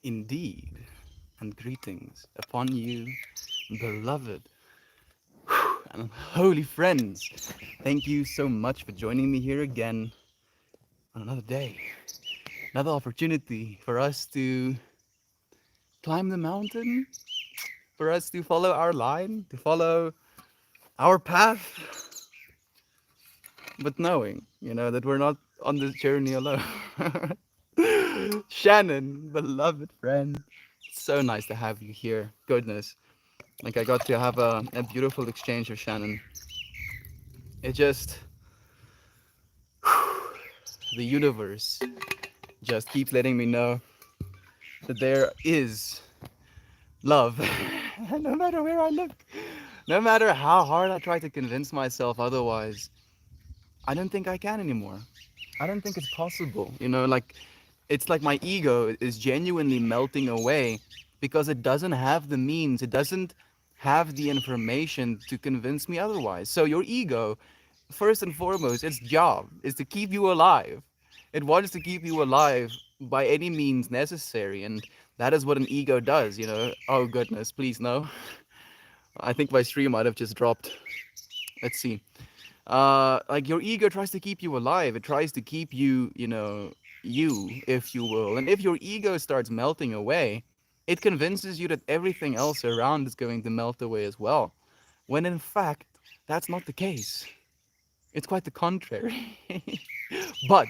Indeed, and greetings upon you, beloved and holy friends. Thank you so much for joining me here again on another day, another opportunity for us to climb the mountain, for us to follow our line, to follow our path, but knowing, that we're not on this journey alone. Shannon, beloved friend, so nice to have you here. Goodness. Like I got to have a beautiful exchange with Shannon. It just the universe just keeps letting me know that there is love. No matter where I look, no matter how hard I try to convince myself otherwise, I don't think I can anymore. I don't think it's possible. Like it's like my ego is genuinely melting away because it doesn't have the means, it doesn't have the information to convince me otherwise. So your ego, first and foremost, its job is to keep you alive. It wants to keep you alive by any means necessary, and that is what an ego does. Oh goodness, please no. I think my stream might have just dropped. Let's see. Like your ego tries to keep you alive. It tries to keep you, you, if you will. And if your ego starts melting away, it convinces you that everything else around is going to melt away as well. When in fact, that's not the case. It's quite the contrary. but,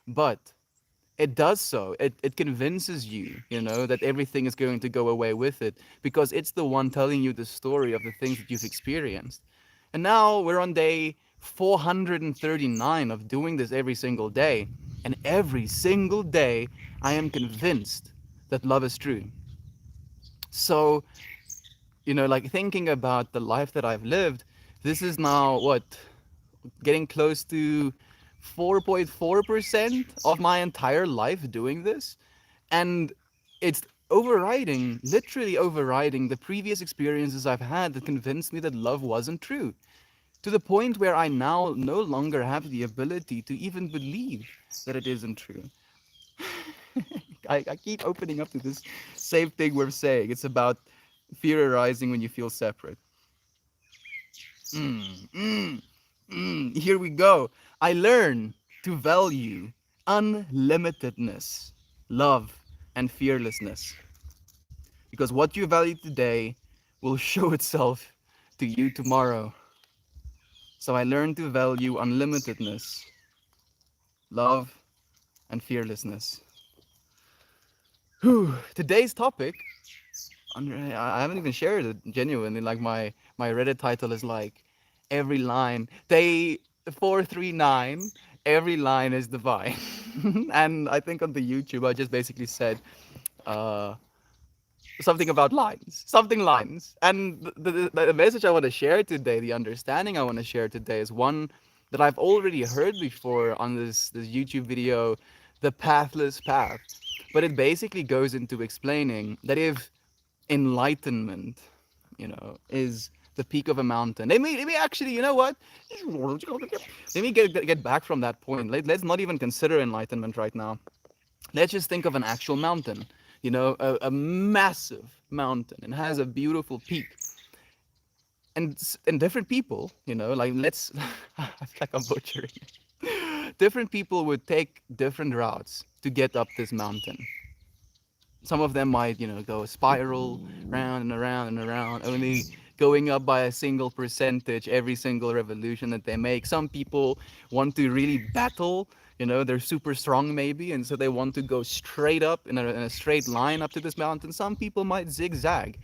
but, it does so. It convinces you, that everything is going to go away with it because it's the one telling you the story of the things that you've experienced. And now we're on day 439 of doing this every single day. And every single day, I am convinced that love is true. So, like thinking about the life that I've lived, this is now what, getting close to 4.4% of my entire life doing this. And it's literally overriding the previous experiences I've had that convinced me that love wasn't true. To the point where I now no longer have the ability to even believe that it isn't true. I keep opening up to this same thing we're saying. It's about fear arising when you feel separate. Here we go. I learn to value unlimitedness, love, and fearlessness. Because what you value today will show itself to you tomorrow. So I learned to value unlimitedness, love, and fearlessness. Whew. Today's topic, I haven't even shared it genuinely. Like my Reddit title is like, every line, day 439, every line is divine. And I think on the YouTube, I just basically said, uh, something about lines, something lines. And the message I want to share today, the understanding I want to share today is one that I've already heard before on this YouTube video, The Pathless Path. But it basically goes into explaining that if enlightenment, is the peak of a mountain. Let me actually, you know what? Let me get back from that point. Let's not even consider enlightenment right now. Let's just think of an actual mountain, a massive mountain and has a beautiful peak. And different people, like let's, I feel like I'm butchering it. Different people would take different routes to get up this mountain. Some of them might, go spiral round and around and around, only going up by a single percentage every single revolution that they make. Some people want to really battle, they're super strong maybe, and so they want to go straight up in a straight line up to this mountain. Some people might zigzag.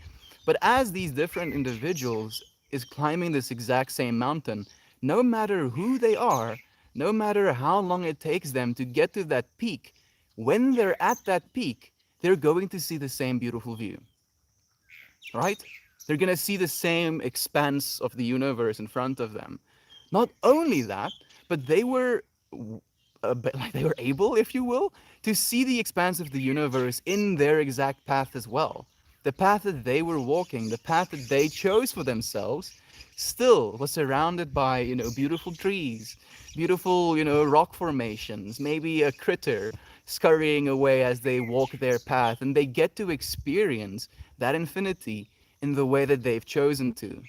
But as these different individuals is climbing this exact same mountain, no matter who they are, no matter how long it takes them to get to that peak, when they're at that peak, they're going to see the same beautiful view, right? They're going to see the same expanse of the universe in front of them. Not only that, but they were like they were able, if you will, to see the expanse of the universe in their exact path as well. The path that they were walking, the path that they chose for themselves, still was surrounded by, beautiful trees, beautiful, rock formations, maybe a critter, scurrying away as they walk their path, and they get to experience that infinity in the way that they've chosen to.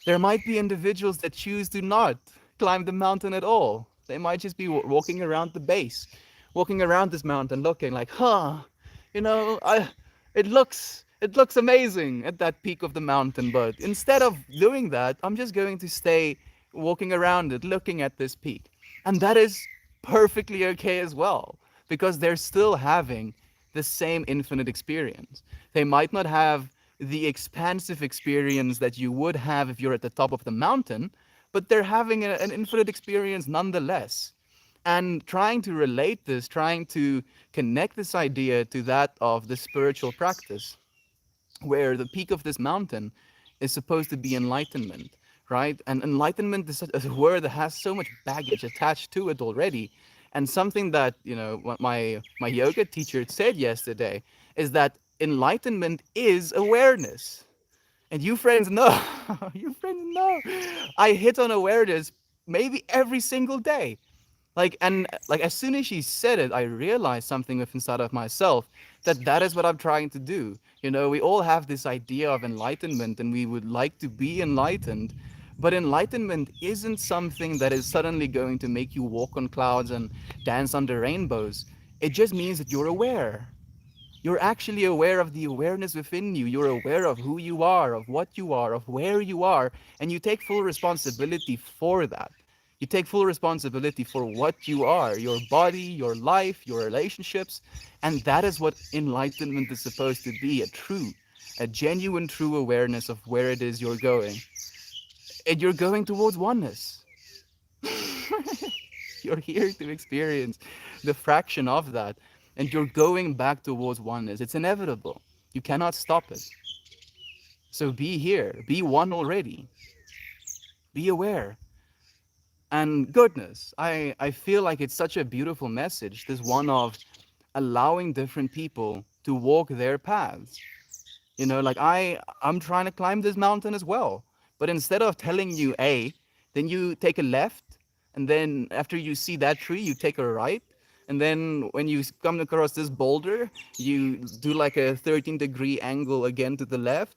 There might be individuals that choose to not climb the mountain at all. They might just be walking around the base, walking around this mountain, looking like, huh, you know, it looks amazing at that peak of the mountain. But instead of doing that, I'm just going to stay walking around it, looking at this peak, and that is perfectly okay as well, because they're still having the same infinite experience. They might not have the expansive experience that you would have if you're at the top of the mountain, but they're having an infinite experience nonetheless. And trying to relate this, trying to connect this idea to that of the spiritual practice, where the peak of this mountain is supposed to be enlightenment, right? And enlightenment is a word that has so much baggage attached to it already. And something that, what my yoga teacher said yesterday is that enlightenment is awareness. And you friends know, you friends know, I hit on awareness maybe every single day. Like as soon as she said it, I realized something within inside of myself, that is what I'm trying to do. We all have this idea of enlightenment and we would like to be enlightened, but enlightenment isn't something that is suddenly going to make you walk on clouds and dance under rainbows. It just means that you're aware. You're actually aware of the awareness within you. You're aware of who you are, of what you are, of where you are, and you take full responsibility for that. You take full responsibility for what you are, your body, your life, your relationships, and that is what enlightenment is supposed to be, a genuine true awareness of where it is you're going. And you're going towards oneness. You're here to experience the fraction of that, and you're going back towards oneness. It's inevitable. You cannot stop it. So be here, be one already, be aware. And goodness, I feel like it's such a beautiful message, this one of allowing different people to walk their paths. Like I'm trying to climb this mountain as well. But instead of telling you A, then you take a left, and then after you see that tree, you take a right. And then when you come across this boulder, you do like a 13-degree angle again to the left.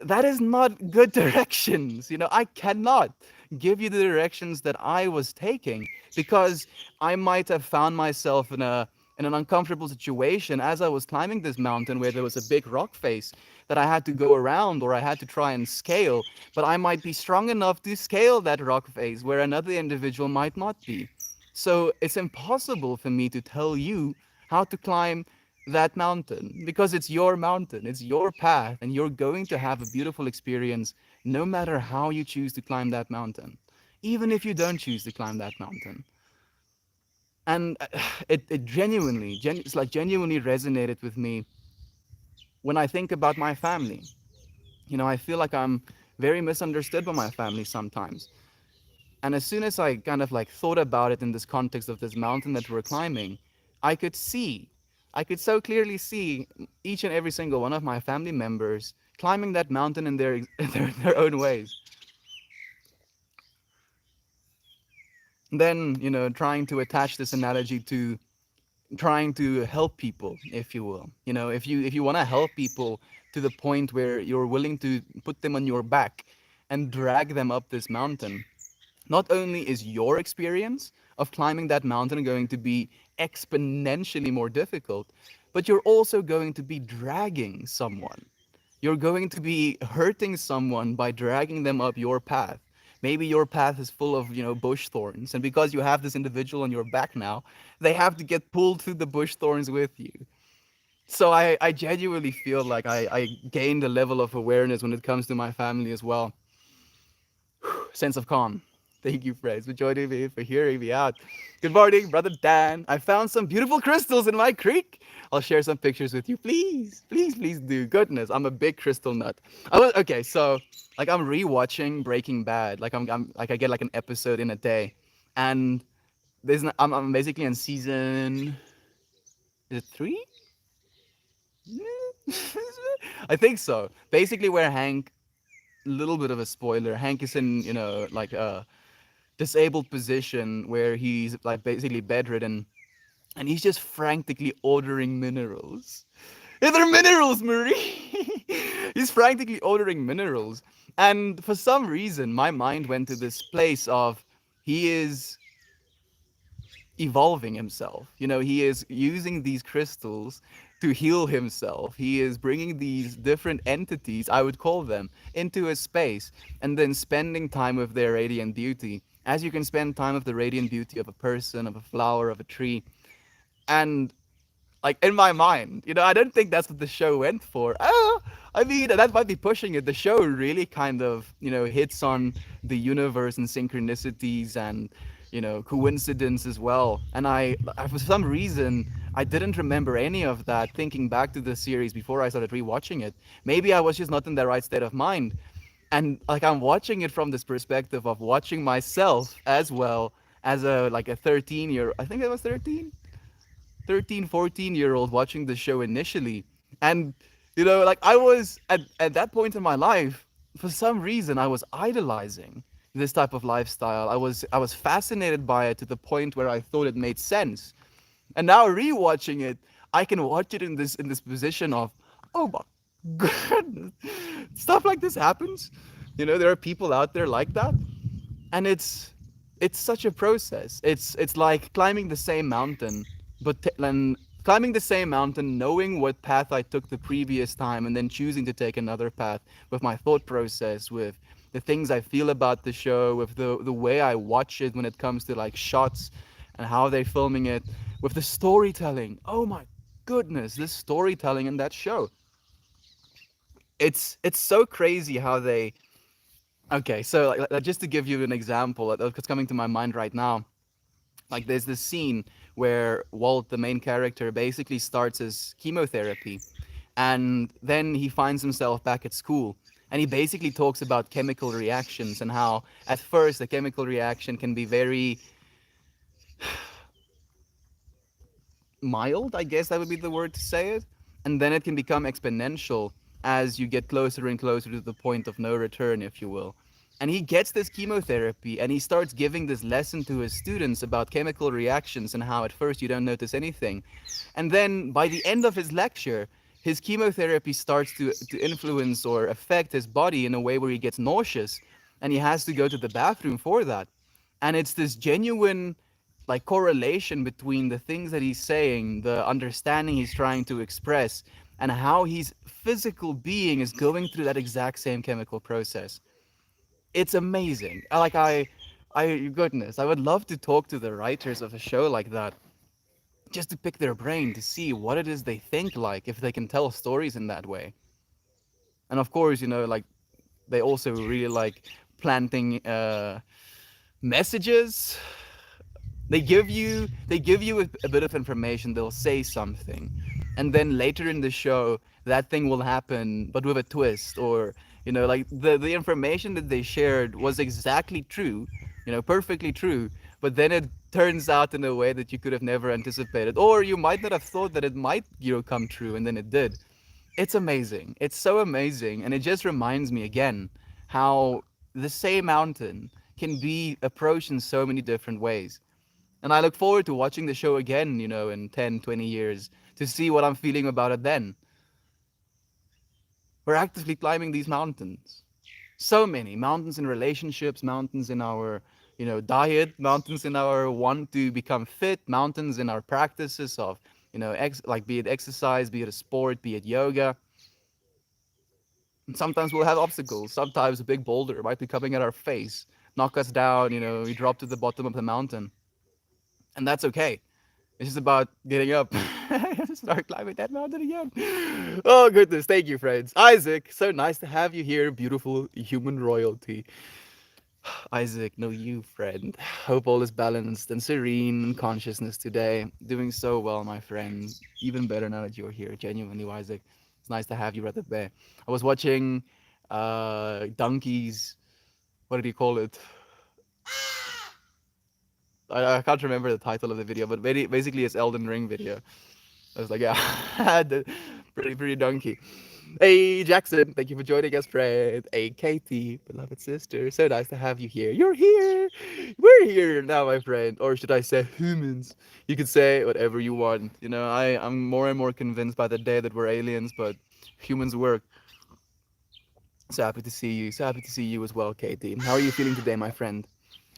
That is not good directions. I cannot give you the directions that I was taking, because I might have found myself in an uncomfortable situation as I was climbing this mountain where there was a big rock face that I had to go around, or I had to try and scale, but I might be strong enough to scale that rock face where another individual might not be. So it's impossible for me to tell you how to climb that mountain, because it's your mountain, it's your path, and you're going to have a beautiful experience no matter how you choose to climb that mountain, even if you don't choose to climb that mountain. And it it's like genuinely resonated with me when I think about my family. I feel like I'm very misunderstood by my family sometimes. And as soon as I kind of like thought about it in this context of this mountain that we're climbing, I could see, I could so clearly see each and every single one of my family members climbing that mountain in their own ways. Then, trying to attach this analogy to trying to help people, if you will. If you want to help people to the point where you're willing to put them on your back and drag them up this mountain, not only is your experience of climbing that mountain going to be exponentially more difficult, but you're also going to be dragging someone. You're going to be hurting someone by dragging them up your path. Maybe your path is full of, bush thorns, and because you have this individual on your back now, they have to get pulled through the bush thorns with you. So I genuinely feel like I gained a level of awareness when it comes to my family as well. Sense of calm. Thank you, friends, for joining me, for hearing me out. Good morning, brother Dan. I found some beautiful crystals in my creek. I'll share some pictures with you. Please, please, please do. Goodness, I'm a big crystal nut. Okay, so like I'm rewatching Breaking Bad. I'm like I get like an episode in a day, and I'm basically in season, is it 3? I think so. Basically, where Hank, little bit of a spoiler. Hank is in, like a disabled position where he's like basically bedridden, and he's just frantically ordering minerals. Yeah, they're minerals, Marie. He's frantically ordering minerals. And for some reason, my mind went to this place of he is evolving himself. You know, he is using these crystals to heal himself. He is bringing these different entities, I would call them, into his space and then spending time with their radiant beauty. As you can spend time with the radiant beauty of a person, of a flower, of a tree. And like in my mind, I don't think that's what the show went for. I mean, that might be pushing it. The show really kind of, hits on the universe and synchronicities and, coincidence as well. And for some reason, I didn't remember any of that thinking back to the series before I started rewatching it. Maybe I was just not in the right state of mind. And like I'm watching it from this perspective of watching myself as well as a 13 year, I think I was 13, 14-year-old watching the show initially. And, like I was at that point in my life, for some reason, I was idolizing this type of lifestyle. I was fascinated by it to the point where I thought it made sense. And now rewatching it, I can watch it in this position of, oh my goodness, stuff like this happens. There are people out there like that, and it's such a process. It's like climbing the same mountain, but and climbing the same mountain, knowing what path I took the previous time, and then choosing to take another path with my thought process, with the things I feel about the show, with the way I watch it when it comes to like shots and how they're filming it, with the storytelling. Oh my goodness, this storytelling in that show. It's so crazy how they. Okay, so just to give you an example that's coming to my mind right now, like there's this scene where Walt, the main character, basically starts his chemotherapy, and then he finds himself back at school, and he basically talks about chemical reactions and how at first a chemical reaction can be very mild, I guess that would be the word to say it, and then it can become exponential as you get closer and closer to the point of no return, if you will. And he gets this chemotherapy and he starts giving this lesson to his students about chemical reactions and how at first you don't notice anything. And then by the end of his lecture, his chemotherapy starts to influence or affect his body in a way where he gets nauseous and he has to go to the bathroom for that. And it's this genuine like correlation between the things that he's saying, the understanding he's trying to express, and how his physical being is going through that exact same chemical process. It's amazing. Goodness, I would love to talk to the writers of a show like that, just to pick their brain to see what it is they think like, if they can tell stories in that way. And of course, like they also really like planting messages. They give you a bit of information. They'll say something, and then later in the show, that thing will happen, but with a twist. Or like the information that they shared was exactly true, perfectly true. But then it turns out in a way that you could have never anticipated, or you might not have thought that it might come true, and then it did. It's amazing. It's so amazing, and it just reminds me again how the same mountain can be approached in so many different ways. And I look forward to watching the show again, in 10, 20 years to see what I'm feeling about it then. We're actively climbing these mountains. So many mountains in relationships, mountains in our, diet, mountains in our want to become fit, mountains in our practices of, like be it exercise, be it a sport, be it yoga. And sometimes we'll have obstacles. Sometimes a big boulder might be coming at our face, knock us down, we drop to the bottom of the mountain. And that's okay. It's just about getting up. Start climbing that mountain again. Oh goodness, thank you, friends. Isaac, so nice to have you here, beautiful human royalty. Isaac, know you, friend. Hope all is balanced and serene in consciousness today. Doing so well, my friend. Even better now that you're here. Genuinely, Isaac. It's nice to have you right there. I was watching Donkey's, what did he call it? I can't remember the title of the video, but basically it's Elden Ring video. I was like, yeah, Pretty donkey. Hey, Jackson, thank you for joining us, friend. Hey, Katie, beloved sister, so nice to have you here. You're here. We're here now, my friend. Or should I say humans? You could say whatever you want. I'm more and more convinced by the day that we're aliens, but humans work. So happy to see you. So happy to see you as well, Katie. How are you feeling today, my friend?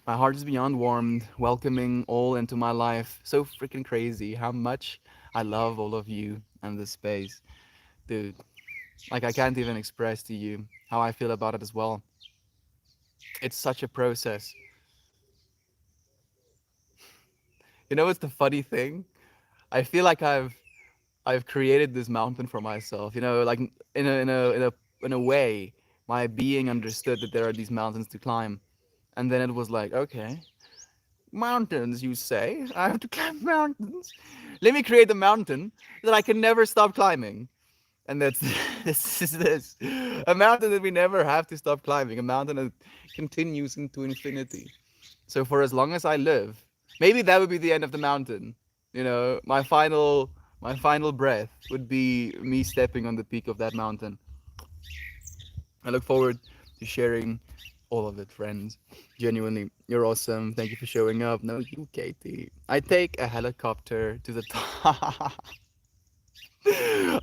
My heart is beyond warmed, welcoming all into my life. So freaking crazy how much I love all of you and this space. Dude, like I can't even express to you how I feel about it as well. It's such a process. What's the funny thing? I feel like I've created this mountain for myself. Like in a way, my being understood that there are these mountains to climb, and then it was like, okay, mountains, you say? I have to climb mountains. Let me create a mountain that I can never stop climbing. And that's this. A mountain that we never have to stop climbing, a mountain that continues into infinity. So for as long as I live, maybe that would be the end of the mountain. My final breath would be me stepping on the peak of that mountain. I look forward to sharing all of it, friends. Genuinely, you're awesome. Thank you for showing up. No, you, Katie. I take a helicopter to the top.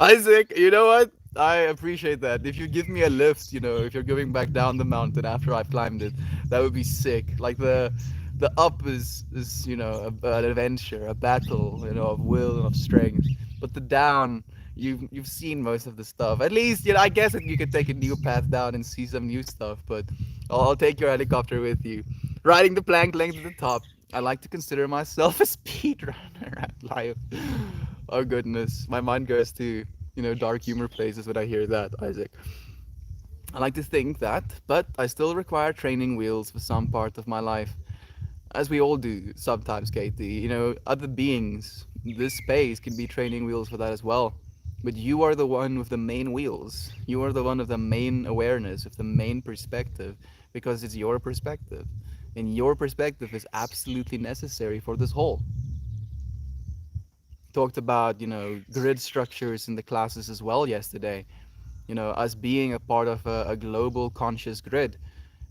Isaac, you know what? I appreciate that. If you give me a lift, if you're going back down the mountain after I've climbed it, that would be sick. Like the up is an adventure, a battle, of will and of strength. But the down, you've seen most of the stuff. At least, I guess that you could take a new path down and see some new stuff. But I'll take your helicopter with you, riding the plank length to the top. I like to consider myself a speedrunner at life. Oh goodness, my mind goes to dark humor places when I hear that, Isaac. I like to think that, but I still require training wheels for some part of my life, as we all do sometimes, Katie. Other beings, this space can be training wheels for that as well. But you are the one with the main wheels. You are the one with the main awareness, with the main perspective, because it's your perspective. And your perspective is absolutely necessary for this whole. Talked about grid structures in the classes as well yesterday, us being a part of a global conscious grid.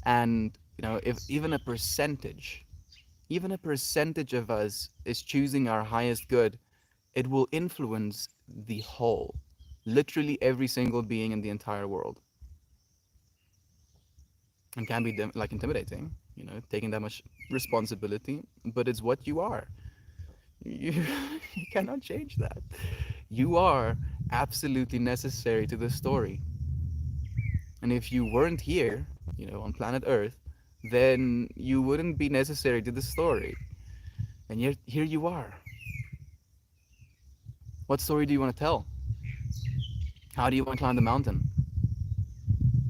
And if even a percentage of us is choosing our highest good, it will influence the whole, literally every single being in the entire world. And can be like intimidating, taking that much responsibility, but it's what you are. You, you cannot change that. You are absolutely necessary to the story. And if you weren't here, on planet Earth, then you wouldn't be necessary to the story. And yet, here you are. What story do you want to tell? How do you want to climb the mountain?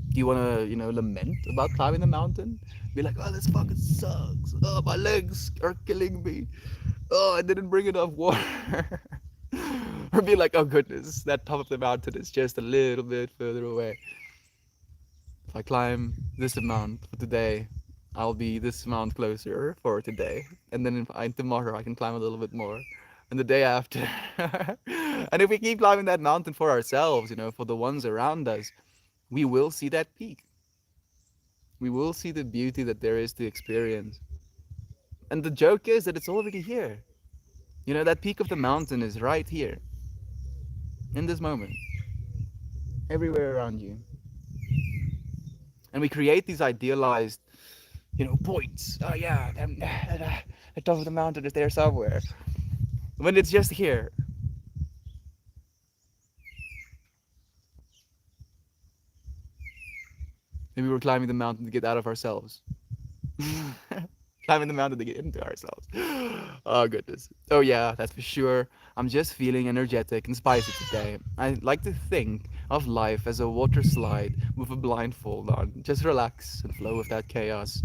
Do you want to, lament about climbing the mountain? Be like, oh, this fucking sucks. Oh, my legs are killing me. Oh, I didn't bring enough water. Or be like, oh goodness, that top of the mountain is just a little bit further away. If I climb this amount for today, I'll be this amount closer for today. And then tomorrow I can climb a little bit more. And the day after. And if we keep climbing that mountain for ourselves, for the ones around us, we will see that peak. We will see the beauty that there is to experience. And the joke is that it's already here. That peak of the mountain is right here. In this moment. Everywhere around you. And we create these idealized, points. Oh yeah, the top of the mountain is there somewhere. When it's just here. Maybe we're climbing the mountain to get out of ourselves. Climbing the mountain to get into ourselves. Oh goodness. Oh yeah, that's for sure. I'm just feeling energetic and spicy today. I like to think of life as a water slide with a blindfold on. Just relax and flow with that chaos.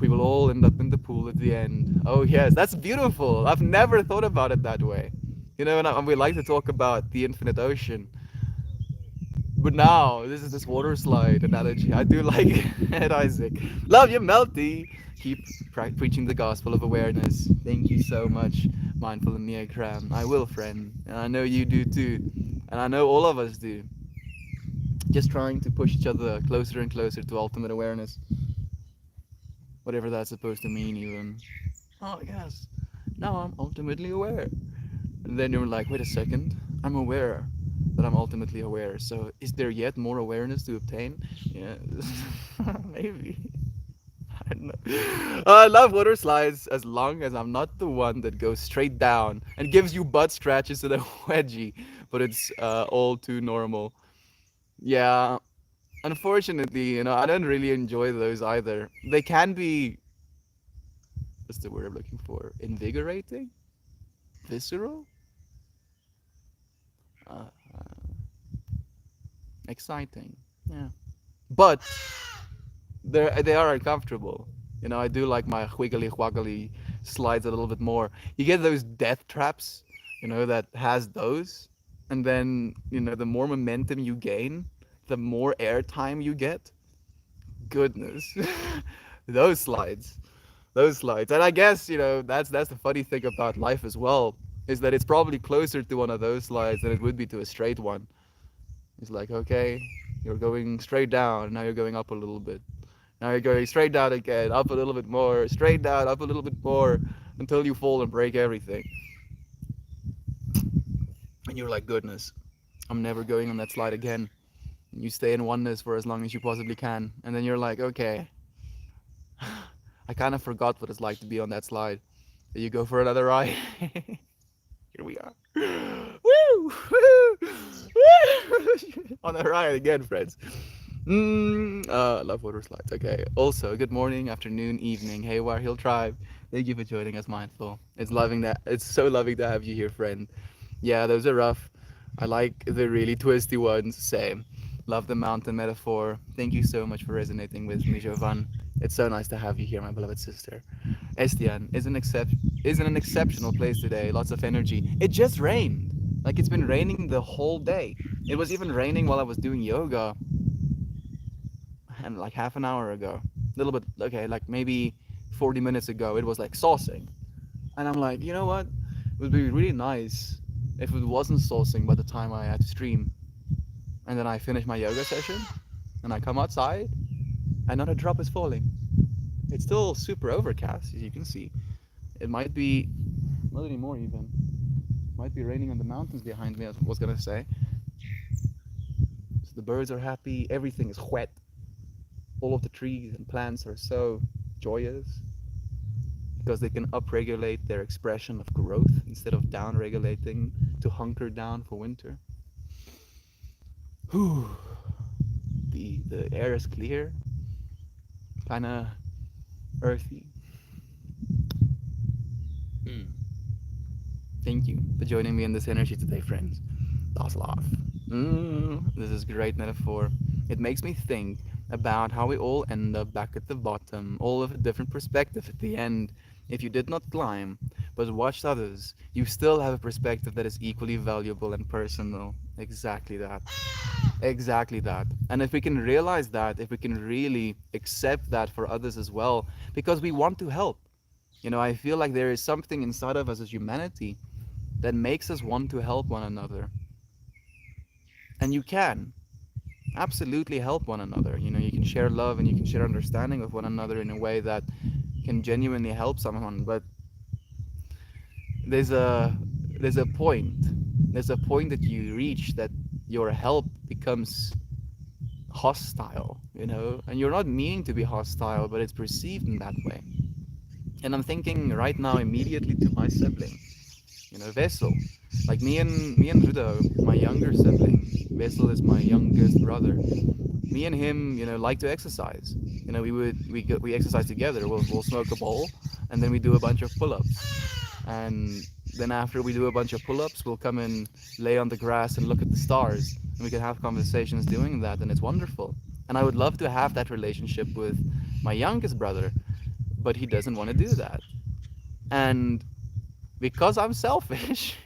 We will all end up in the pool at the end. Oh yes, that's beautiful. I've never thought about it that way. And we like to talk about the infinite ocean. But now, this is this water slide analogy. I do like it, Isaac. Love you, Melty. Keep preaching the gospel of awareness. Thank you so much, Mindful Enneagram. I will, friend. And I know you do too. And I know all of us do. Just trying to push each other closer and closer to ultimate awareness. Whatever that's supposed to mean, even. Oh, yes. Now I'm ultimately aware. And then you're like, wait a second. I'm aware that I'm ultimately aware. So is there yet more awareness to obtain? Yeah. Maybe. I don't know. I love water slides as long as I'm not the one that goes straight down and gives you butt scratches and a wedgie, but it's all too normal. Yeah, unfortunately, I don't really enjoy those either. They can be, what's the word I'm looking for? Invigorating? Visceral? Uh, Exciting. Yeah. But they are uncomfortable. I do like my wiggly woggly slides a little bit more. You get those death traps, that has those, and then the more momentum you gain, the more air time you get. Goodness, those slides, those slides, and I guess that's the funny thing about life as well, is that it's probably closer to one of those slides than it would be to a straight one. It's like, okay, you're going straight down, now you're going up a little bit. Now you're going straight down again, up a little bit more, straight down, up a little bit more, until you fall and break everything. And you're like, goodness, I'm never going on that slide again. And you stay in oneness for as long as you possibly can. And then you're like, okay, I kind of forgot what it's like to be on that slide. So you go for another ride. Here we are. Woo! Woo! Woo! On a ride again, friends. Love water slides. Okay. Also, good morning, afternoon, evening. Hey, War Hill Tribe. Thank you for joining us, Mindful. It's loving that. It's so loving to have you here, friend. Yeah, those are rough. I like the really twisty ones. Same. Love the mountain metaphor. Thank you so much for resonating with me, Jovan. It's so nice to have you here, my beloved sister. Estian is in an exceptional place today. Lots of energy. It just rained. Like it's been raining the whole day. It was even raining while I was doing yoga, and like half an hour ago. A little bit, okay, like maybe 40 minutes ago, it was like saucing. And I'm like, you know what? It would be really nice if it wasn't saucing by the time I had to stream. And then I finish my yoga session, and I come outside, and not a drop is falling. It's still super overcast, as you can see. It might be, not anymore even. It might be raining on the mountains behind me, I was gonna say. So the birds are happy, everything is wet. All of the trees and plants are so joyous because they can upregulate their expression of growth instead of downregulating to hunker down for winter. Whew. The air is clear, kind of earthy. Mm. Thank you for joining me in this energy today, friends. Das laugh. This is great metaphor. It makes me think about how we all end up back at the bottom, all of a different perspective at the end. If you did not climb, but watched others, you still have a perspective that is equally valuable and personal. Exactly that. Exactly that. And if we can realize that, if we can really accept that for others as well, because we want to help. I feel like there is something inside of us as humanity that makes us want to help one another. And you can absolutely help one another. You can share love and you can share understanding with one another in a way that can genuinely help someone. But there's a there's a point. There's a point that you reach that your help becomes hostile, and you're not meaning to be hostile, but it's perceived in that way. And I'm thinking right now immediately to my sibling, Vessel. Like me and Rudo, my younger sibling. Vessel is my youngest brother. Me and him, like to exercise. We exercise together. We'll smoke a bowl, and then we do a bunch of pull-ups. And then after we do a bunch of pull-ups, we'll come and lay on the grass and look at the stars, and we can have conversations doing that, and it's wonderful. And I would love to have that relationship with my youngest brother, but he doesn't want to do that. And because I'm selfish,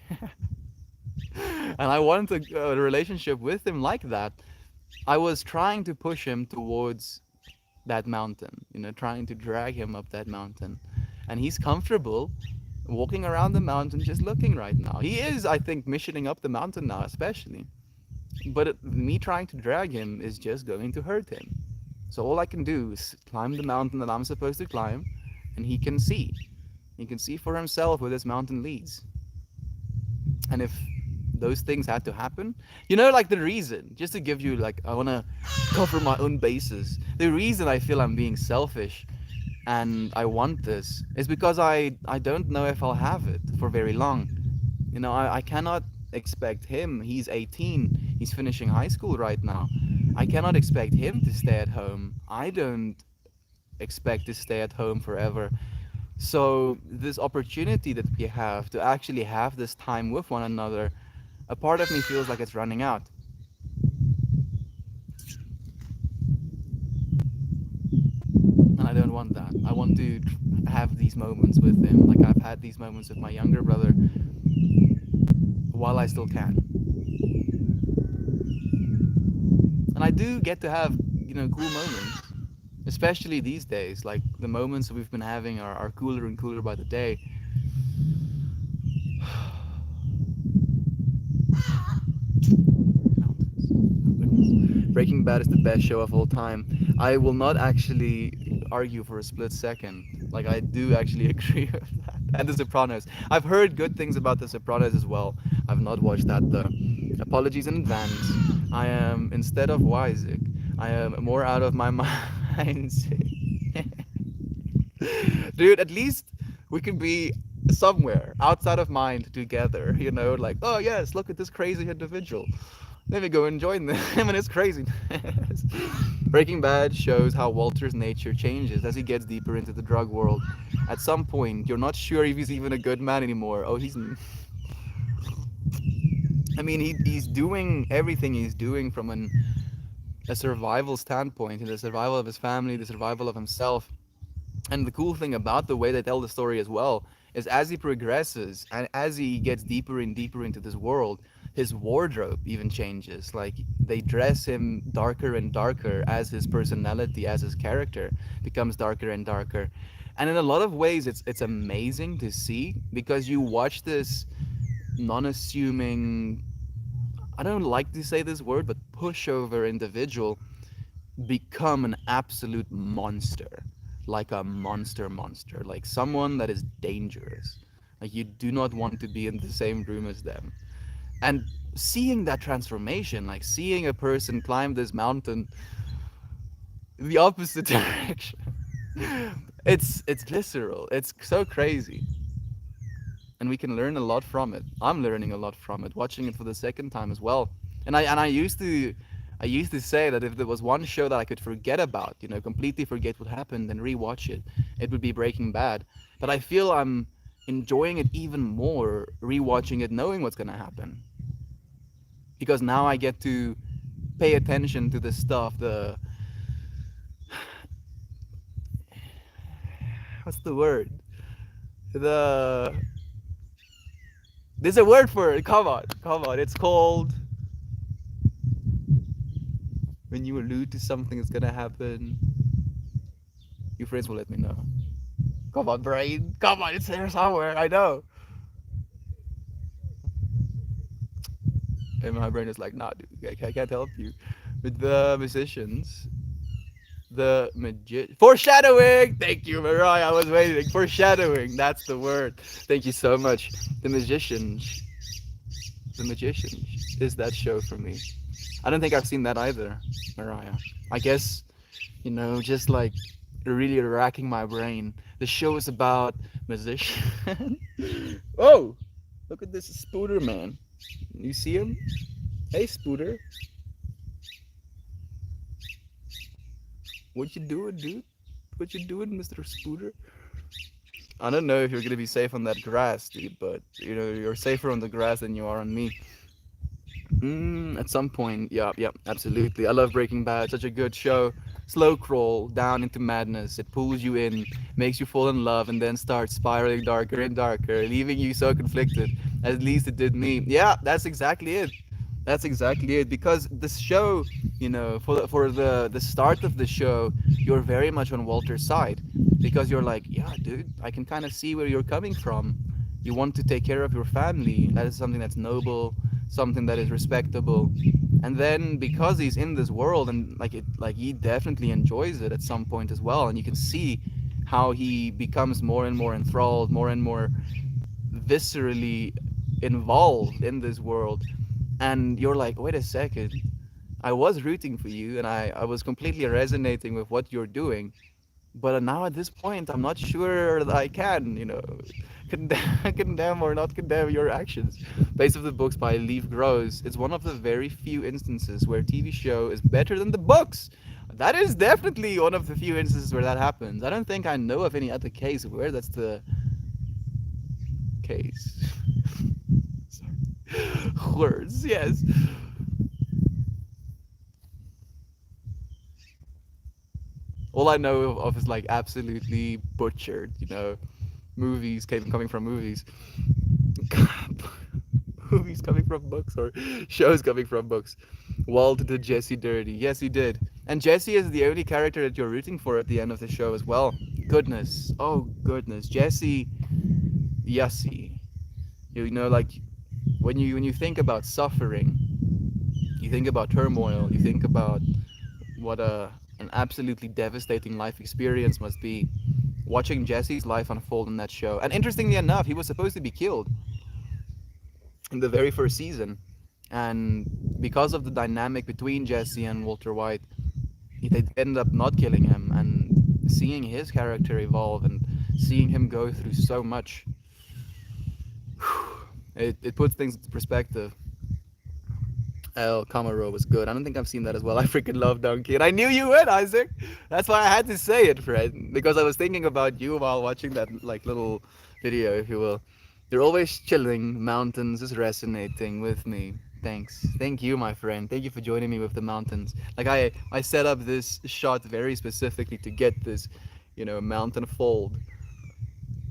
and I want a relationship with him like that, I was trying to push him towards that mountain, trying to drag him up that mountain. And he's comfortable walking around the mountain, just looking right now. He is, I think, missioning up the mountain now, especially. But me trying to drag him is just going to hurt him. So all I can do is climb the mountain that I'm supposed to climb, and he can see. He can see for himself where this mountain leads. And if those things had to happen, like the reason, just to give you, like, I want to cover my own bases. The reason I feel I'm being selfish and I want this is because I don't know if I'll have it for very long. I cannot expect him. He's 18. He's finishing high school right now. I cannot expect him to stay at home. I don't expect to stay at home forever. So this opportunity that we have to actually have this time with one another, a part of me feels like it's running out. And I don't want that. I want to have these moments with him, like I've had these moments with my younger brother, while I still can. And I do get to have, cool moments, especially these days. Like the moments that we've been having are cooler and cooler by the day. Breaking Bad is the best show of all time. I will not actually argue for a split second. Like, I do actually agree with that. And The Sopranos. I've heard good things about The Sopranos as well. I've not watched that though. Apologies in advance. I am, instead of Isaac, I am more out of my mind. Dude, at least we can be somewhere outside of mind together, like, oh yes, look at this crazy individual. Let me go and join them and his craziness. Breaking Bad shows how Walter's nature changes as he gets deeper into the drug world. At some point, you're not sure if he's even a good man anymore. Oh, I mean, he's doing everything he's doing from a survival standpoint, the survival of his family, the survival of himself. And the cool thing about the way they tell the story as well is as he progresses and as he gets deeper and deeper into this world, his wardrobe even changes. Like they dress him darker and darker as his personality, as his character becomes darker and darker. And in a lot of ways, it's amazing to see because you watch this non-assuming, I don't like to say this word, but pushover individual become an absolute monster, like a monster, like someone that is dangerous. Like you do not want to be in the same room as them. And seeing that transformation, like seeing a person climb this mountain the opposite direction, it's visceral. It's so crazy. And we can learn a lot from it. I'm learning a lot from it, watching it for the second time as well. And I used to say that if there was one show that I could forget about, completely forget what happened and rewatch it, it would be Breaking Bad. But I feel I'm enjoying it even more rewatching it, knowing what's gonna happen. Because now I get to pay attention to the stuff, what's the word? The There's a word for it. Come on. It's called when you allude to something that's gonna happen. Your friends will let me know. Come on, brain. Come on, it's there somewhere. I know. And my brain is like, nah, dude, I can't help you. With the musicians, foreshadowing. Thank you, Mariah. I was waiting. Foreshadowing. That's the word. Thank you so much. The Magicians is that show for me. I don't think I've seen that either, Mariah. I guess, just like really racking my brain. The show is about musicians. Oh, look at this Spooter man. You see him? Hey, Spooter. What you doing, dude? What you doing, Mr. Spooter? I don't know if you're gonna be safe on that grass, dude, but you're safer on the grass than you are on me. At some point, yeah, absolutely. I love Breaking Bad. Such a good show. Slow crawl down into madness. It pulls you in, makes you fall in love, and then starts spiraling darker and darker, leaving you so conflicted. At least it did me. Yeah, that's exactly it. That's exactly it. Because the show, for the start of the show, you're very much on Walter's side, because you're like, yeah, dude, I can kind of see where you're coming from. You want to take care of your family. That is something that's noble, something that is respectable. And then because he's in this world and like he definitely enjoys it at some point as well, and you can see how he becomes more and more enthralled, more and more viscerally involved in this world. And you're like, wait a second, I was rooting for you and I was completely resonating with what you're doing. But now at this point, I'm not sure that I can, condemn or not condemn your actions. Based off the books by Leaf Grows, it's one of the very few instances where TV show is better than the books. That is definitely one of the few instances where that happens. I don't think I know of any other case where that's the case. Sorry. Words, yes. All I know of is like absolutely butchered, movies coming from movies. Movies coming from books or shows coming from books. Walt did Jesse dirty. Yes, he did. And Jesse is the only character that you're rooting for at the end of the show as well. Goodness. Oh, goodness. Jesse, Yussie. Like when you think about suffering, you think about turmoil, you think about what an absolutely devastating life experience must be. Watching Jesse's life unfold in that show. And interestingly enough, he was supposed to be killed in the very first season. And because of the dynamic between Jesse and Walter White, they ended up not killing him. And seeing his character evolve and seeing him go through so much, it puts things into perspective. El Camaro was good. I don't think I've seen that as well. I freaking love Donkey, and I knew you would, Isaac. That's why I had to say it, Fred, because I was thinking about you while watching that like little video, if you will. You're always chilling. Mountains is resonating with me. Thanks. Thank you, my friend. Thank you for joining me with the mountains. Like I set up this shot very specifically to get this, mountain fold.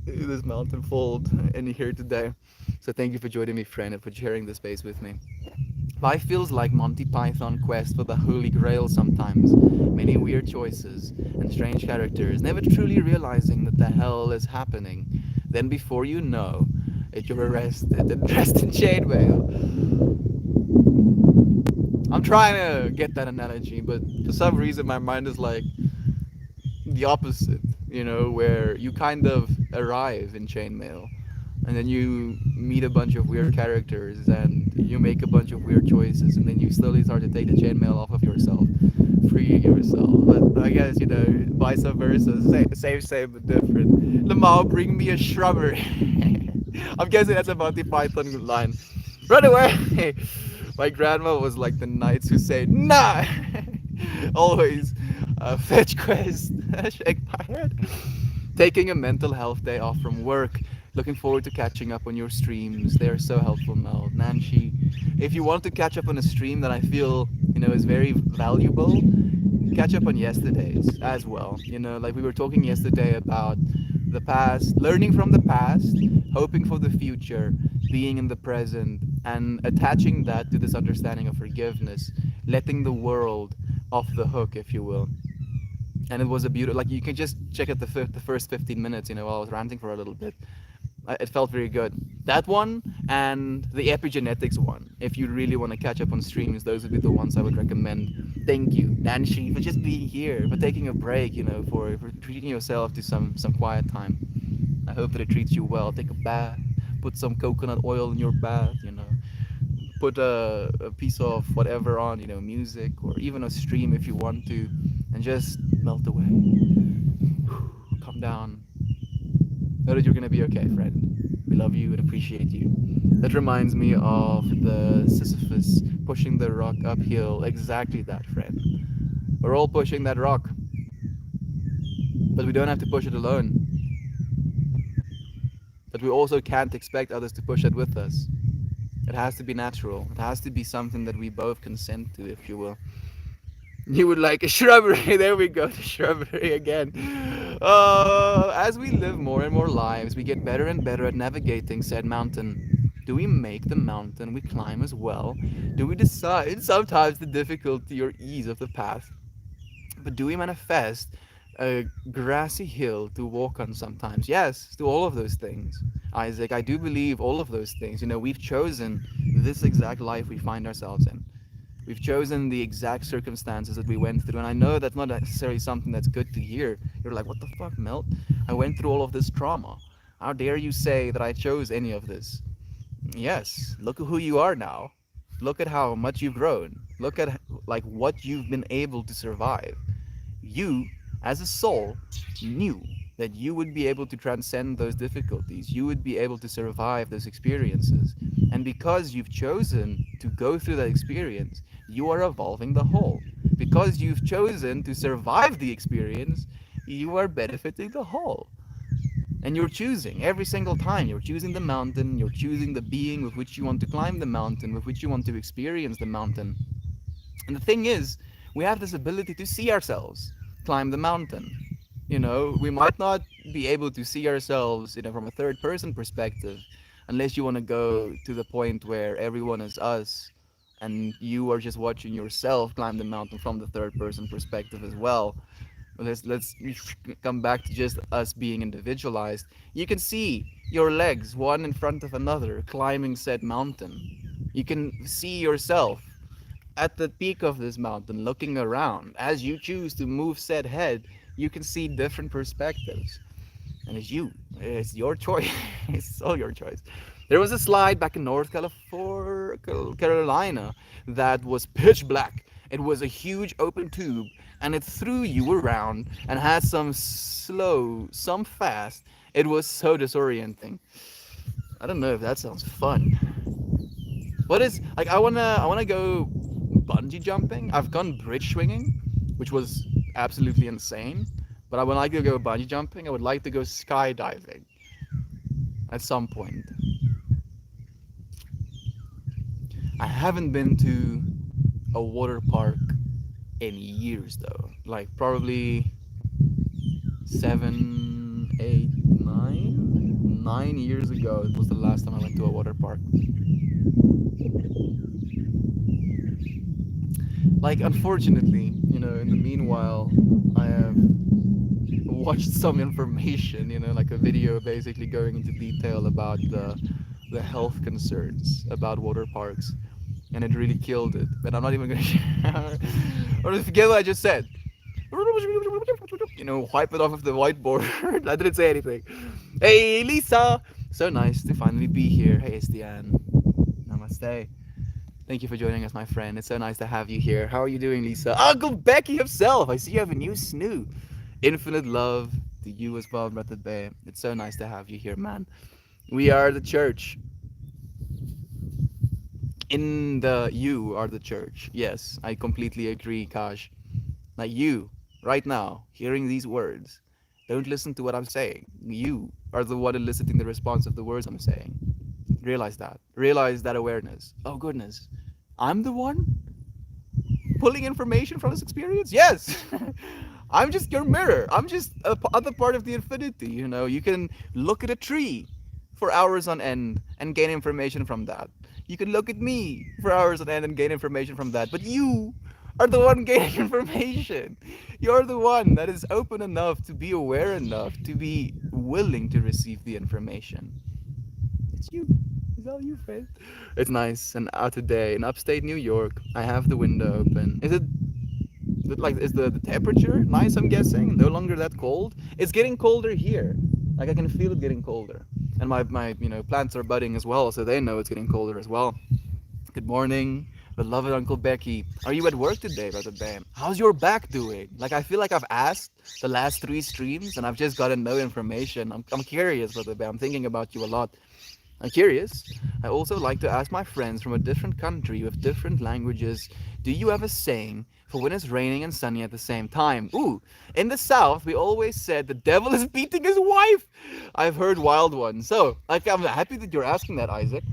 This mountain fold in here today. So thank you for joining me, friend, and for sharing this space with me. Life feels like Monty Python quest for the Holy Grail sometimes. Many weird choices and strange characters, never truly realizing that the hell is happening. Then before you know it, you're arrested and dressed in chainmail. I'm trying to get that analogy, but for some reason my mind is like the opposite, where you kind of arrive in chainmail and then you meet a bunch of weird characters and you make a bunch of weird choices and then you slowly start to take the chainmail off of yourself, freeing yourself. But I guess, vice versa, same but different. Lamau, bring me a shrubbery. I'm guessing that's a Monty Python line. Run away! My grandma was like the knights who say, nah! Always. Fetch quest. Shake my head. Taking a mental health day off from work. Looking forward to catching up on your streams. They are so helpful, Mel. Nanshi, if you want to catch up on a stream that I feel, is very valuable, catch up on yesterday's as well. Like we were talking yesterday about the past, learning from the past, hoping for the future, being in the present, and attaching that to this understanding of forgiveness, letting the world off the hook, if you will. And it was a beautiful, like you can just check out the first 15 minutes, while I was ranting for a little bit. It felt very good. That one and the epigenetics one. If you really want to catch up on streams, those would be the ones I would recommend. Thank you, Nanshi, for just being here, for taking a break, for treating yourself to some quiet time. I hope that it treats you well. Take a bath, put some coconut oil in your bath, put a piece of whatever on, music or even a stream if you want to, and just melt away. Calm down. Know that you're gonna be okay, friend. We love you and appreciate you. That reminds me of the Sisyphus pushing the rock uphill. Exactly that, friend. We're all pushing that rock, but we don't have to push it alone. But we also can't expect others to push it with us. It has to be natural. It has to be something that we both consent to, if you will. You would like a shrubbery. There we go, the shrubbery again. As we live more and more lives, we get better and better at navigating said mountain. Do we make the mountain we climb as well? Do we decide sometimes the difficulty or ease of the path? But do we manifest a grassy hill to walk on sometimes? Yes, to all of those things. Isaac, I do believe all of those things. We've chosen this exact life we find ourselves in. We've chosen the exact circumstances that we went through. And I know that's not necessarily something that's good to hear. You're like, what the fuck, Milt? I went through all of this trauma. How dare you say that I chose any of this? Yes, look at who you are now. Look at how much you've grown. Look at like what you've been able to survive. You, as a soul, knew that you would be able to transcend those difficulties. You would be able to survive those experiences. And because you've chosen to go through that experience, you are evolving the whole. Because you've chosen to survive the experience, you are benefiting the whole. And you're choosing every single time. You're choosing the mountain, you're choosing the being with which you want to climb the mountain, with which you want to experience the mountain. And the thing is, we have this ability to see ourselves climb the mountain. We might not be able to see ourselves, from a third person perspective, unless you want to go to the point where everyone is us and you are just watching yourself climb the mountain from the third person perspective as well. Let's come back to just us being individualized. You can see your legs one in front of another climbing said mountain. You can see yourself at the peak of this mountain looking around. As you choose to move said head, you can see different perspectives. And it's your choice. It's all your choice. There was a slide back in North Carolina that was pitch black. It was a huge open tube, and it threw you around and had some slow, some fast. It was so disorienting. I don't know if that sounds fun. What is like? I wanna go bungee jumping. I've gone bridge swinging, which was absolutely insane. But I would like to go bungee jumping. I would like to go skydiving at some point. I haven't been to a water park in years though. Like probably 7, 8, 9, 9 years ago was the last time I went to a water park. Like unfortunately, in the meanwhile, I have watched some information, like a video basically going into detail about the health concerns about water parks, and it really killed it. But I'm not even gonna share. Or forget what I just said. Wipe it off of the whiteboard. I didn't say anything. Hey, Lisa! So nice to finally be here. Hey, Estienne. Namaste. Thank you for joining us, my friend. It's so nice to have you here. How are you doing, Lisa? Uncle Becky himself. I see you have a new snoo. Infinite love to you as well, Brother Bear. It's so nice to have you here, man. We are the church. You are the church. Yes, I completely agree, Kash. Like you, right now, hearing these words, don't listen to what I'm saying. You are the one eliciting the response of the words I'm saying. Realize that. Realize that awareness. Oh, goodness. I'm the one pulling information from this experience? Yes! I'm just your mirror. I'm just a other part of the infinity. You can look at a tree for hours on end and gain information from that. You can look at me for hours on end and gain information from that. But you are the one gaining information. You're the one that is open enough to be aware enough to be willing to receive the information. It's you. It's all you, friend. It's nice and out today in upstate New York. I have the window open. Is the temperature nice? I'm guessing no longer that cold. It's getting colder here. Like I can feel it getting colder, and my plants are budding as well, so they know it's getting colder as well. Good morning, beloved Uncle Becky. Are you at work today, Brother Bam? How's your back doing? Like I feel like I've asked the last 3 streams and I've just gotten no information. I'm curious, Brother Bam. I'm thinking about you a lot. I'm curious. I also like to ask my friends from a different country with different languages, do you have a saying for when it's raining and sunny at the same time? Ooh, in the South, we always said the devil is beating his wife. I've heard wild ones. So, like, I'm happy that you're asking that, Isaac.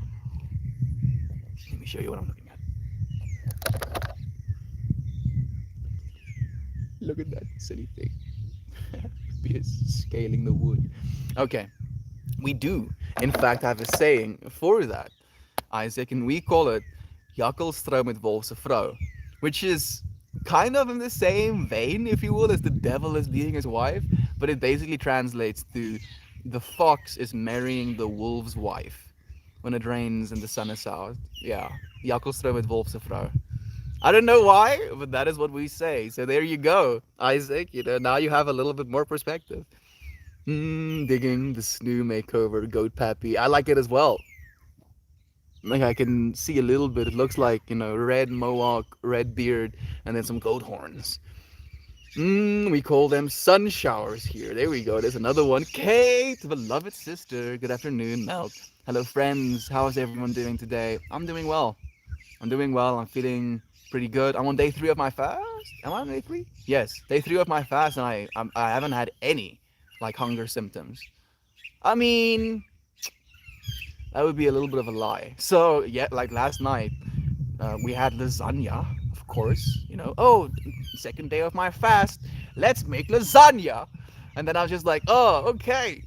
Let me show you what I'm looking at. Look at that silly thing. It's scaling the wood. Okay. We do, in fact, have a saying for that, Isaac, and we call it Jakkelstrou met Wolfse vrou, which is kind of in the same vein, if you will, as the devil is beating his wife, but it basically translates to The fox is marrying the wolf's wife when it rains and the sun is out. Yeah, Jakkalstroom met wolfse vrouw. I don't know why, but that is what we say. So there you go, Isaac. Now you have a little bit more perspective. Digging the snoo makeover, goat pappy. I like it as well. Like I can see a little bit. It looks like red mohawk, red beard, and then some goat horns. We call them sun showers here. There we go. There's another one. Kate, beloved sister. Good afternoon, Melt. Hello, friends. How is everyone doing today? I'm doing well. I'm doing well. I'm feeling pretty good. I'm on day 3 of my fast. Am I on day 3? Yes, day 3 of my fast, and I haven't had any like hunger symptoms. I mean, that would be a little bit of a lie. So yeah, like last night, we had lasagna, of course. Oh, second day of my fast. Let's make lasagna. And then I was just like, oh, okay.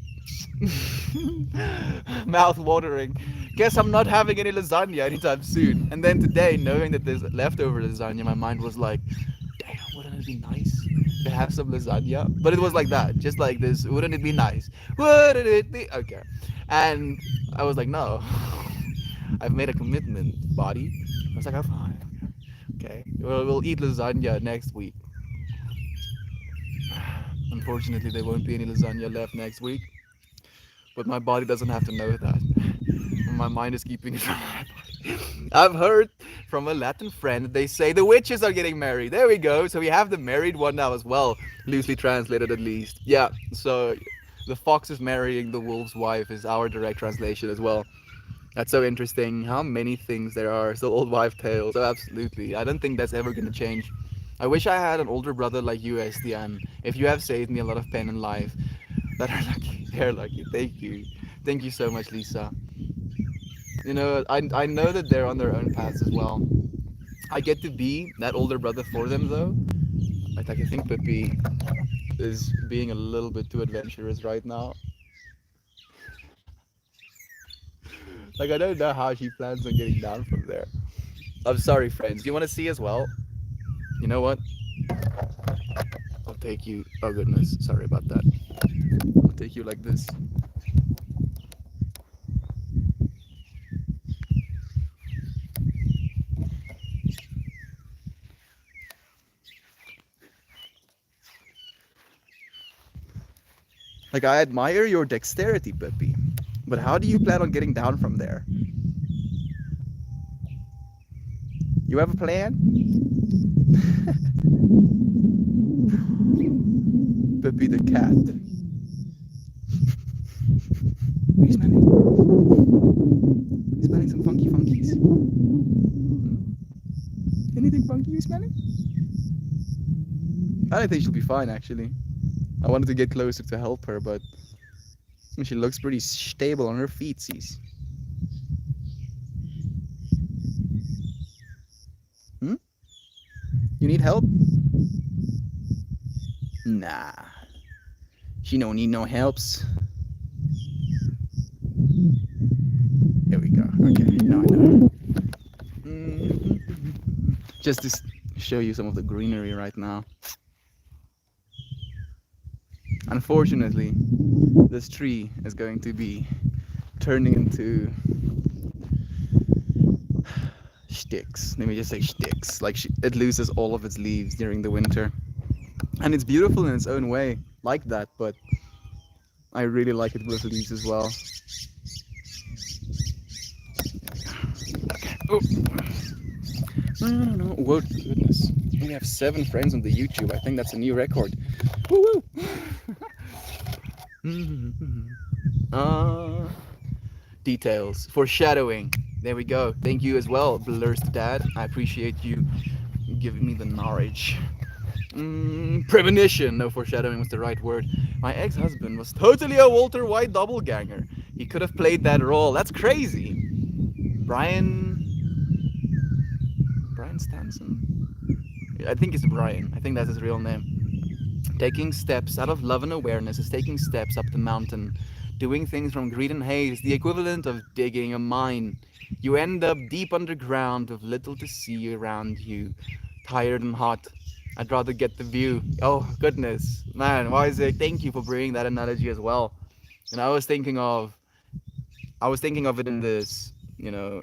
Mouth watering. Guess I'm not having any lasagna anytime soon. And then today, knowing that there's leftover lasagna, my mind was like, damn, wouldn't it be nice to have some lasagna? But it was like that, just like this. Wouldn't it be nice? Wouldn't it be? Okay. And I was like, no. I've made a commitment, body. I was like, I'm fine. Okay. We'll eat lasagna next week. Unfortunately, there won't be any lasagna left next week. But my body doesn't have to know that. My mind is keeping it from my body. I've heard from a Latin friend, they say the witches are getting married. There we go. So we have the married one now as well. Loosely translated, at least. Yeah. So the fox is marrying the wolf's wife is our direct translation as well. That's so interesting how many things there are. So old wife tales. So absolutely. I don't think that's ever going to change. I wish I had an older brother like you, Estian. If you have saved me a lot of pain in life, that are lucky. They're lucky. Thank you. Thank you so much, Lisa. I know that they're on their own paths as well. I get to be that older brother for them though. Like I think Pippi is being a little bit too adventurous right now. Like I don't know how she plans on getting down from there. I'm sorry, friends. Do you want to see as well? You know what? I'll take you. Oh goodness, sorry about that. I'll take you like this. Like I admire your dexterity, Pippi. But how do you plan on getting down from there? You have a plan? Pippi the cat. What are you smelling? You smelling some funky funkies? Anything funky you smelling? I don't think she'll be fine actually. I wanted to get closer to help her, but she looks pretty stable on her feetsies. You need help? Nah. She don't need no helps. There we go. Okay, now I know. Just to show you some of the greenery right now. Unfortunately, this tree is going to be turning into sticks. Let me just say sticks. Like it loses all of its leaves during the winter. And it's beautiful in its own way, like that, but I really like it with leaves as well. Okay. Oh. No. Whoa, goodness. We have 7 friends on the YouTube. I think that's a new record. Woo woo! Details. Foreshadowing. There we go. Thank you as well, Blur's dad. I appreciate you giving me the knowledge. Premonition. No, foreshadowing was the right word. My ex-husband was totally a Walter White doppelganger. He could have played that role. That's crazy. Brian Stanson? I think it's Brian. I think that's his real name. Taking steps out of love and awareness is taking steps up the mountain. Doing things from greed and haze, the equivalent of digging a mine. You end up deep underground with little to see around you. Tired and hot. I'd rather get the view. Oh, goodness. Man, Isaac, thank you for bringing that analogy as well. And I was thinking of it in this,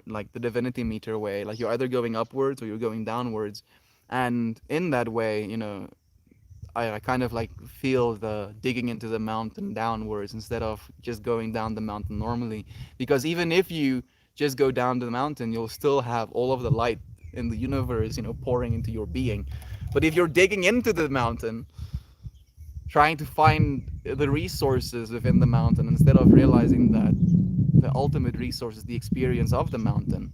like the divinity meter way. Like you're either going upwards or you're going downwards. And in that way, I kind of like feel the digging into the mountain downwards instead of just going down the mountain normally. Because even if you just go down the mountain, you'll still have all of the light in the universe, pouring into your being. But if you're digging into the mountain, trying to find the resources within the mountain instead of realizing that the ultimate resource is the experience of the mountain.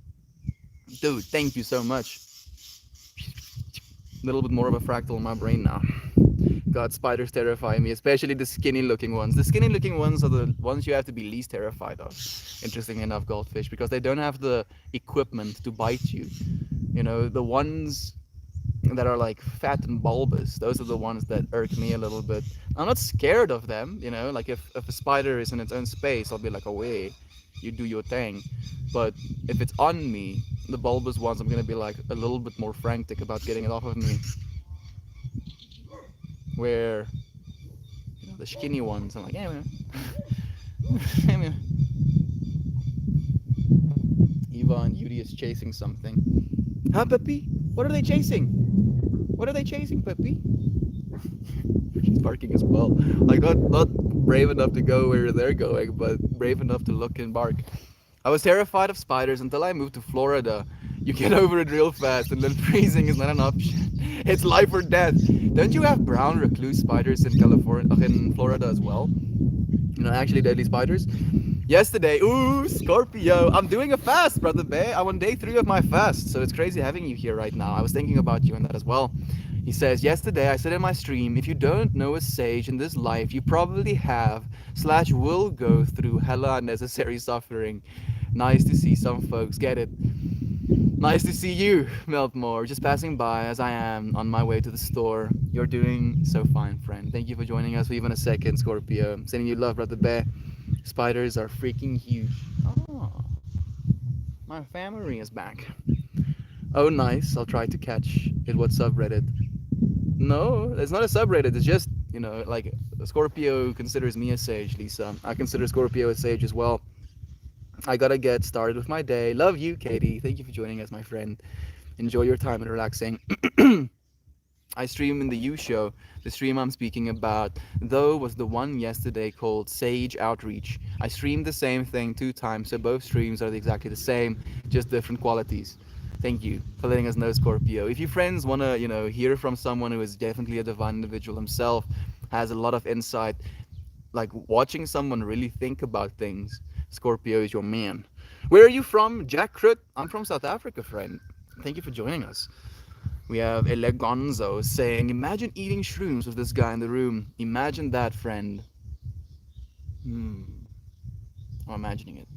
Dude, thank you so much. A little bit more of a fractal in my brain now. God, spiders terrify me, especially the skinny looking ones. The skinny looking ones are the ones you have to be least terrified of, interesting enough, goldfish, because they don't have the equipment to bite you. The ones that are like fat and bulbous, those are the ones that irk me a little bit. I'm not scared of them, like if a spider is in its own space, I'll be like, away, you do your thing. But if it's on me, the bulbous ones, I'm gonna be like a little bit more frantic about getting it off of me. Where the skinny ones, I'm like, yeah, man. Hey, man. Eva and Yuri is chasing something. Huh, Peppy? What are they chasing? What are they chasing, Peppy? She's barking as well. Like not brave enough to go where they're going, but brave enough to look and bark. I was terrified of spiders until I moved to Florida. You get over it real fast, and then freezing is not an option. It's life or death. Don't you have brown recluse spiders in California, in Florida as well? Actually deadly spiders. Yesterday, ooh, Scorpio. I'm doing a fast, brother Bay. I'm on day 3 of my fast, so it's crazy having you here right now. I was thinking about you and that as well. He says, yesterday I said in my stream, if you don't know a sage in this life, you probably have/will go through hella unnecessary suffering. Nice to see some folks get it. Nice to see you, Meltmore. Just passing by as I am on my way to the store. You're doing so fine, friend. Thank you for joining us for even a second, Scorpio. Sending you love, brother Bear. Spiders are freaking huge. Oh, my family is back. Oh, nice. I'll try to catch it. What subreddit? No, it's not a subreddit. It's just, like Scorpio considers me a sage, Lisa. I consider Scorpio a sage as well. I gotta get started with my day. Love you, Katie. Thank you for joining us, my friend. Enjoy your time and relaxing. I stream in the U show. The stream I'm speaking about, though, was the one yesterday called Sage Outreach. I streamed the same thing 2 times, so both streams are exactly the same, just different qualities. Thank you for letting us know, Scorpio. If you friends want to, hear from someone who is definitely a divine individual himself, has a lot of insight, like watching someone really think about things, Scorpio is your man. Where are you from, Jack Crut? I'm from South Africa, friend. Thank you for joining us. We have Elegonzo saying, imagine eating shrooms with this guy in the room. Imagine that, friend. I'm imagining it.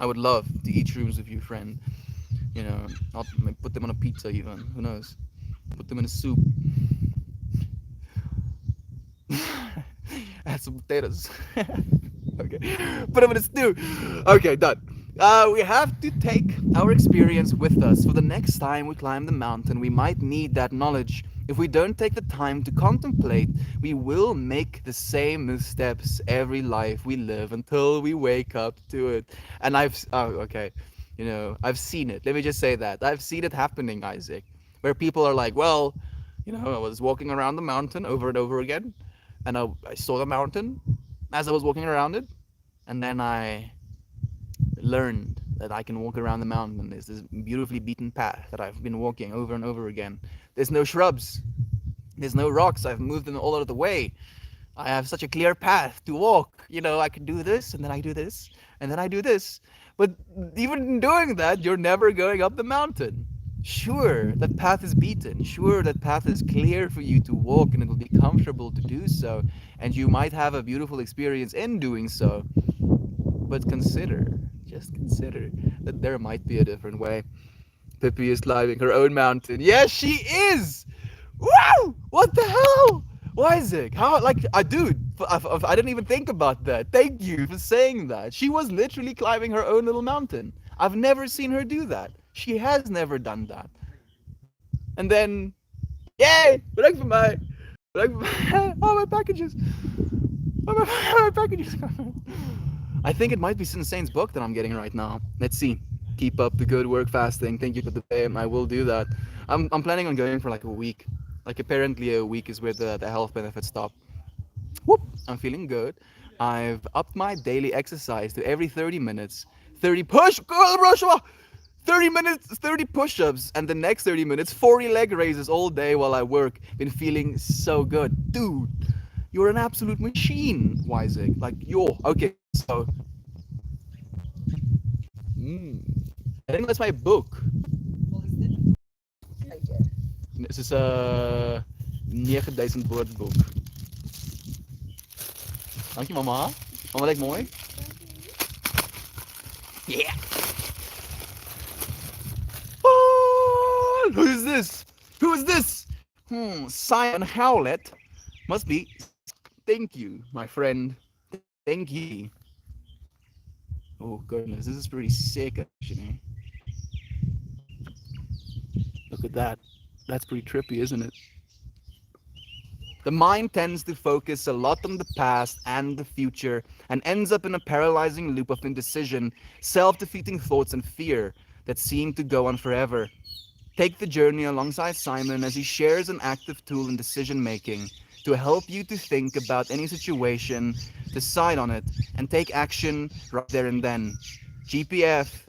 I would love to eat shrooms with you, friend. I'll put them on a pizza even. Who knows? Put them in a soup. Add some potatoes. Okay. Put them in a stew. Okay, done. We have to take our experience with us. For the next time we climb the mountain, we might need that knowledge. If we don't take the time to contemplate, we will make the same missteps every life we live until we wake up to it. And I've seen it. Let me just say that. I've seen it happening, Isaac, where people are like, well, I was walking around the mountain over and over again, and I saw the mountain as I was walking around it, and then I learned that I can walk around the mountain. There's this beautifully beaten path that I've been walking over and over again. There's no shrubs. There's no rocks. I've moved them all out of the way. I have such a clear path to walk. I can do this, and then I do this, and then I do this. But even in doing that, you're never going up the mountain. Sure, that path is beaten. Sure, that path is clear for you to walk, and it will be comfortable to do so. And you might have a beautiful experience in doing so. But just consider that there might be a different way. Pippi is climbing her own mountain. Yes, she is! Wow! What the hell? Isaac, how, dude, I didn't even think about that. Thank you for saying that. She was literally climbing her own little mountain. I've never seen her do that. She has never done that. And then, yay! Bedankt voor mij. Oh, my packages. My package is coming. I think it might be Sinsane's book that I'm getting right now. Let's see. Keep up the good work fasting. Thank you for the pay. I will do that. I'm planning on going for like a week. Like apparently a week is where the health benefits stop. Whoop! I'm feeling good. I've upped my daily exercise to every 30 minutes. 30 push! 30 minutes, 30 push ups, and the next 30 minutes, 40 leg raises all day while I work. Been feeling so good. Dude, you're an absolute machine, Wyzig. Like, yo. Okay, so. Mm, I think that's my book. This is a 9000 woord boek. Dankie mama. Mama lyk mooi. Yeah. Oh, who's this? Who is this? Simon Howlett. Must be. Thank you, my friend. Thank you. Oh goodness, this is pretty sick actually. Look at that. That's pretty trippy, isn't it? The mind tends to focus a lot on the past and the future and ends up in a paralyzing loop of indecision, self defeating thoughts, and fear that seem to go on forever. Take the journey alongside Simon as he shares an active tool in decision making to help you to think about any situation, decide on it, and take action right there and then. GPF.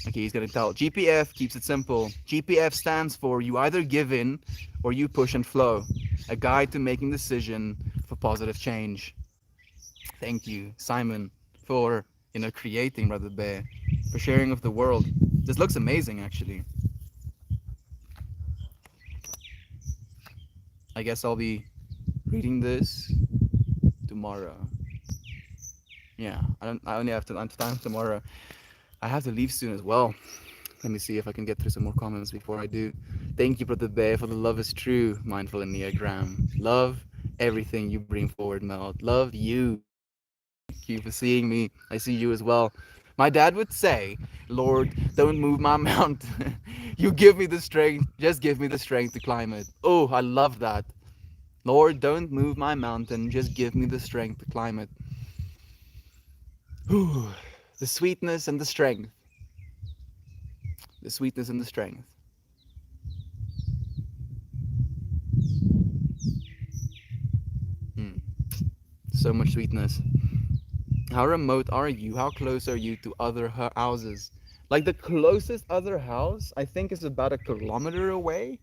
Okay, he's gonna tell. GPF keeps it simple. GPF stands for you either give in or you push and flow. A guide to making decision for positive change. Thank you, Simon, for creating Brother Bear, for sharing with the world. This looks amazing, actually. I guess I'll be reading this tomorrow. Yeah, I only have time tomorrow. I have to leave soon as well. Let me see if I can get through some more comments before I do. Thank you, Brother Bear, for the love is true, mindful Enneagram. Love everything you bring forward, Mel. Love you. Thank you for seeing me. I see you as well. My dad would say, Lord, don't move my mountain. You give me the strength. Just give me the strength to climb it. Oh, I love that. Lord, don't move my mountain. Just give me the strength to climb it. Whew. The sweetness and the strength. The sweetness and the strength. So much sweetness. How remote are you? How close are you to other houses? Like the closest other house, I think, is about a kilometer away.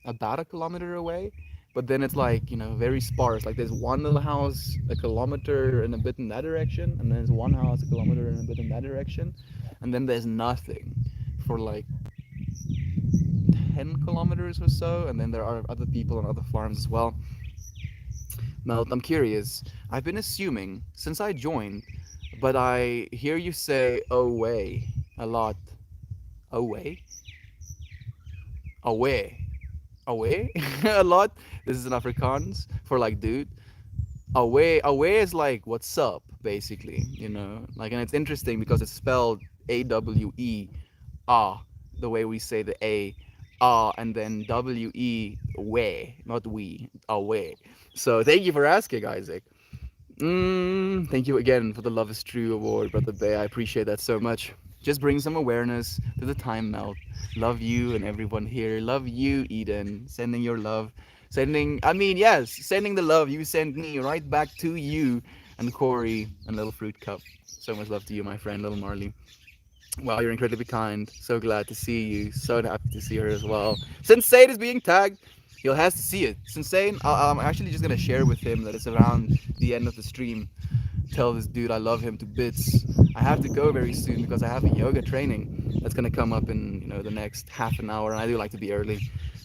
About a kilometer away. But then it's like, very sparse. Like there's one little house a kilometer and a bit in that direction, and then there's one house a kilometer and a bit in that direction, and then there's nothing for like 10 kilometers or so, and then there are other people on other farms as well. Melt, I'm curious. I've been assuming since I joined, but I hear you say away a lot. Away? Away. Away? A lot. This is an Afrikaans for like dude. Away is like what's up, basically, Like, and it's interesting because it's spelled AWE, ah, the way we say the A, ah, and then WE, way, not we, away. So thank you for asking, Isaac. Thank you again for the Love is True award, Brother Bay. I appreciate that so much. Just bring some awareness to the time melt. Love you and everyone here. Love you, Eden. Sending your love. Sending the love you send me right back to you and Corey and Little Fruit Cup. So much love to you, my friend, Little Marley. Wow, you're incredibly kind. So glad to see you. So happy to see her as well. Sensei is being tagged. He'll have to see it. Sensei, I'm actually just gonna share with him that it's around the end of the stream. Tell this dude I love him to bits. I have to go very soon because I have a yoga training that's gonna come up in the next half an hour, and I do like to be early.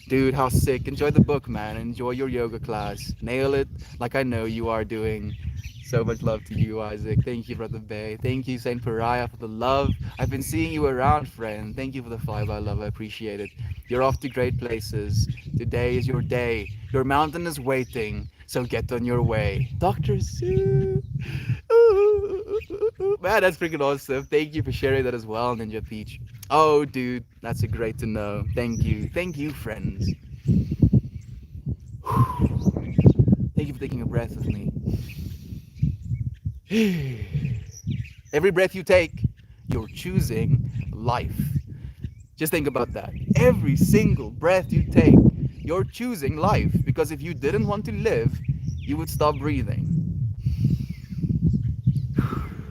Dude, how sick! Enjoy the book, man. Enjoy your yoga class. Nail it, like I know you are doing. So much love to you, Isaac. Thank you, Brother Bay. Thank you, Saint Pariah, for the love. I've been seeing you around, friend. Thank you for the flyby love. I appreciate it. You're off to great places. Today is your day. Your mountain is waiting. So get on your way. Dr. Sue. Man, that's freaking awesome. Thank you for sharing that as well, Ninja Peach. Oh, dude, that's a great to know. Thank you. Thank you, friends. Thank you for taking a breath with me. Every breath you take, you're choosing life. Just think about that. Every single breath you take, you're choosing life. Because if you didn't want to live, you would stop breathing.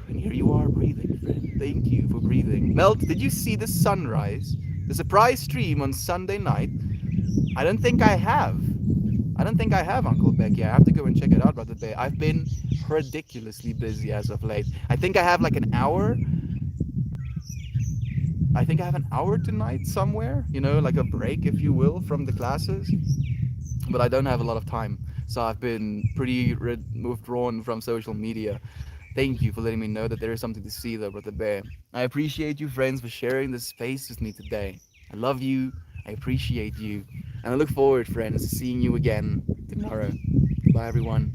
And here you are breathing, friend. Thank you for breathing. Melt, did you see the sunrise? The surprise stream on Sunday night? I don't think I have. I don't think I have, Uncle Becky. I have to go and check it out, Brother Bay. I've been ridiculously busy as of late. I think I have like an hour. I think I have an hour tonight somewhere, like a break, if you will, from the classes. But I don't have a lot of time. So I've been pretty withdrawn from social media. Thank you for letting me know that there is something to see, though, Brother Bear. I appreciate you, friends, for sharing this space with me today. I love you. I appreciate you. And I look forward, friends, to seeing you again tomorrow. Goodbye, everyone.